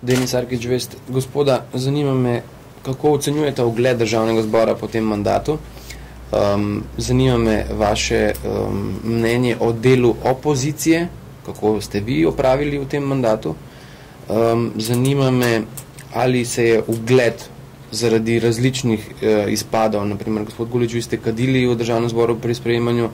Denis Arkič-Vest, gospoda, zanima me, kako ocenjujete ugled Državnega zbora po tem mandatu. Zanima me vaše mnenje o delu opozicije, kako ste vi opravili v tem mandatu. Zanima me, ali se je ugled zaradi različnih izpadov, naprimer, gospod Gulič, vi ste kadili v Državnem zboru pri sprejemanju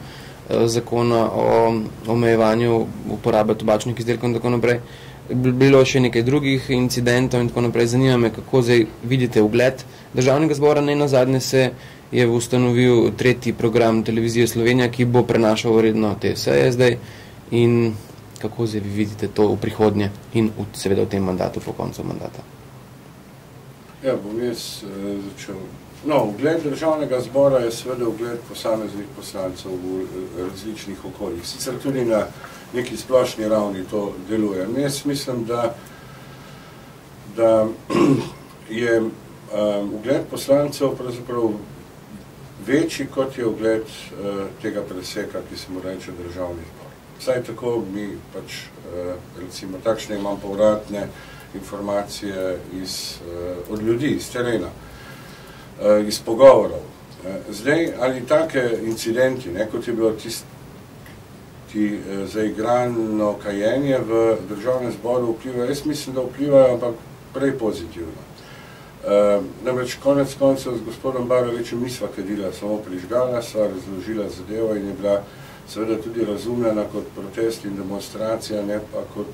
zakona o omejevanju uporabe tobačnih izdelkov in tako naprej. Bilo še nekaj drugih incidentov in tako naprej. Zanima me, kako zdaj vidite ugled Državnega zbora. Nazadnje se je ustanovil 3. program Televizije Slovenija, ki bo prenašal vredno te seje zdaj, in kako zdaj vi vidite to v prihodnje in seveda v tem mandatu, po koncu mandata. Ja, bom jaz začel. Ugled Državnega zbora je seveda ugled posameznih poslancev v različnih okoljih. Sicer tudi na neki splošni ravni to deluje. Jaz mislim, da je ugled poslancev pravzaprav večji, kot je ugled tega preseka, ki se mu reče Državni zbor. Vsaj tako mi pač, recimo, takšne imam povratne informacije od ljudi, iz terena, iz pogovorov. Zdaj, ali take incidenti, kot je bilo zaigrano kajenje v Državnem zboru vplivajo, jaz mislim, da vplivajo, ampak prej pozitivno. Namreč konec koncev z gospodom Barovičem nisva kadila, samo prižgala, sva razložila zadevo in je bila seveda tudi razumljena kot protest in demonstracija, ne pa kot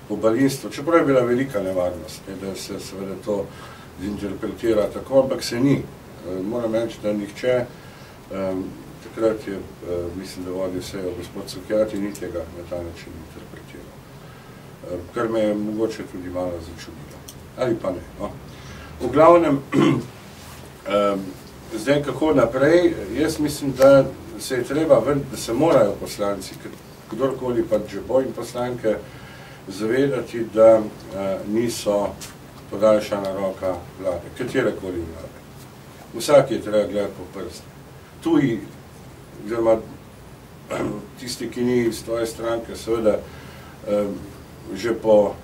pobalinstvo. Čeprav je bila velika nevarnost, da se seveda to zinterpretira tako, ampak se ni. Moram reči, da nihče, takrat je, mislim, da vodil sejo gospod Cukjati, ni tega na ta način interpretiral. Kar me je mogoče tudi malo začudilo. Ali pa ne, no. V glavnem, zdaj kako naprej, jaz mislim, da se je treba, da se morajo poslanci, kdorkoli pa že bo in poslanke, zavedati, da niso podaljšana roka vlade, katerekoli vlade. Vsak je treba gledati po prste. Tuji, oziroma tisti, ki ni iz tvoje stranke, seveda že po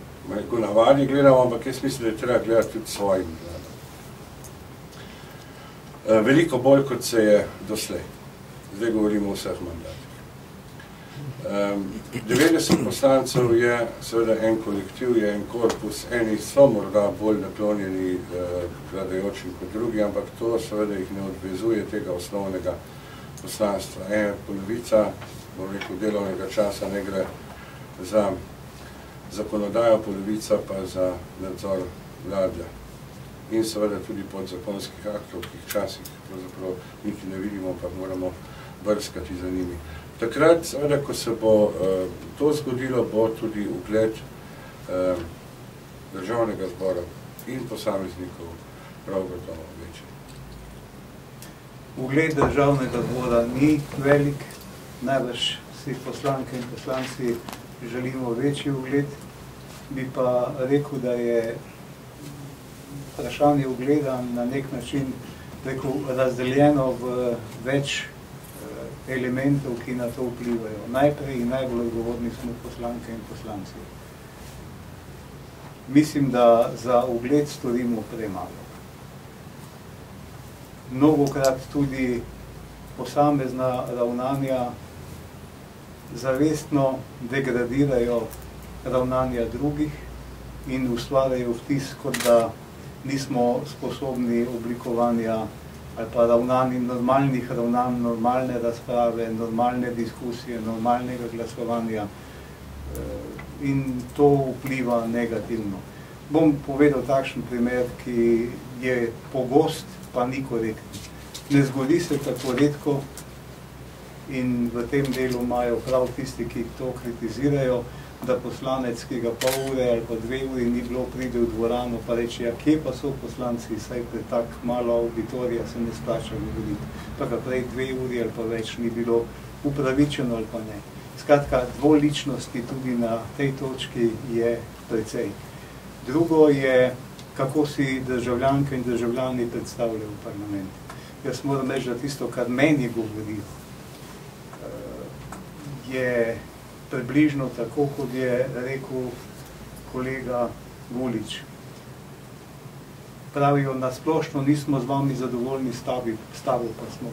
navadi gledamo, ampak jaz mislim, da je treba gledati tudi svojim vladom. Veliko bolj, kot se je doslej. Zdaj govorimo o vseh mandatih. 90 poslancev je seveda en kolektiv, je en korpus, eni so morda bolj naklonjeni vladajočim kot drugi, ampak to seveda jih ne odvezuje tega osnovnega poslanstva. Polovica, bom rekel, delovnega časa ne gre za zakonodajo, polovica pa za nadzor vlade. In seveda tudi podzakonskih aktov, ki jih včasih pravzaprav niti ne vidimo, pa moramo brskati za njimi. Takrat, seveda, ko se bo to zgodilo, bo tudi ugled Državnega zbora in posameznikov prav gotovo večji. Ugled Državnega zbora ni velik, najbrž vsi poslanke in poslanci želimo večji ugled, bi pa rekel, da je vprašanje ugleda na nek način razdeljeno v več elementov, ki na to vplivajo. Najprej in najbolj odgovorni smo poslanke in poslanci. Mislim, da za ugled storimo premalo. Mnogokrat tudi posamezna ravnanja zavestno degradirajo ravnanja drugih in ustvarjajo vtis, kot da nismo sposobni oblikovanja ali pa normalnih ravnanj, normalne razprave, normalne diskusije, normalnega glasovanja, in to vpliva negativno. Bom povedal takšen primer, ki je pogost, pa ni korektni. Ne zgodi se tako redko in v tem delu imajo prav tisti, ki to kritizirajo, da poslanec, ki ga pol ure ali pa 2 uri ni bilo, pride v dvorano pa reče, ja, kje pa so poslanci, saj pred tak malo auditorija se ne splača govoriti. Pa prej 2 uri ali pa več ni bilo upravičeno ali pa ne. Skratka, dvoličnosti tudi na tej točki je precej. Drugo je, kako si državljanke in državljani predstavljajo v parlament. Jaz moram reči, da tisto, kar meni govori, je približno tako, kot je rekel kolega Gulič. Pravijo, nasplošno nismo z vami zadovoljni stavu pa smo.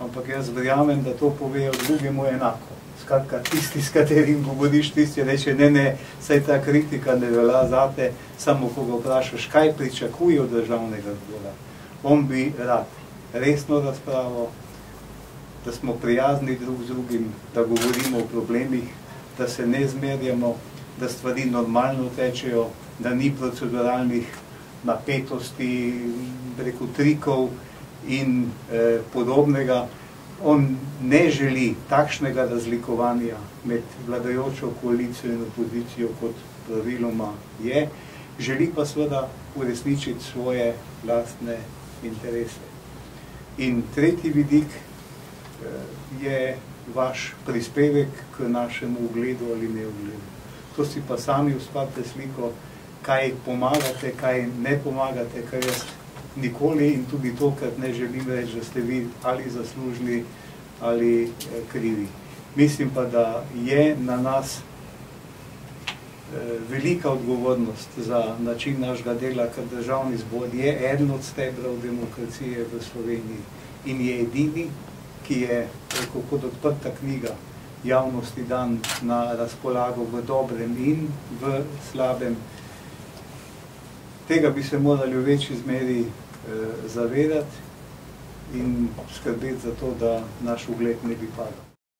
Ampak jaz verjamem, da to povejo drugemu enako. Skratka, tisti, s katerim govoriš, tisti reče, ne, saj ta kritika ne velja zate, samo ko ga vprašaš, kaj pričakuje od državnega zbora. On bi rad resno razpravo, da smo prijazni drug z drugim, da govorimo o problemih, da se ne zmerjamo, da stvari normalno tečejo, da ni proceduralnih napetosti, preko trikov in podobnega. On ne želi takšnega razlikovanja med vladajočo koalicijo in opozicijo, kot praviloma je, želi pa seveda uresničiti svoje lastne interese. In tretji vidik je vaš prispevek k našemu ugledu ali neugledu. To si pa sami ustvarite sliko, kaj pomagate, kaj ne pomagate, kaj jaz nikoli in tudi tokrat ne želim reči, da ste vi ali zaslužni ali krivi. Mislim pa, da je na nas velika odgovornost za način našega dela, ker državni zbor je eden od stebrov demokracije v Sloveniji in je edini, ki je kot odprta knjiga javnosti dan na razpolago v dobrem in v slabem. Tega bi se morali v večji zmeri zavedati in skrbeti za to, da naš ugled ne bi padal.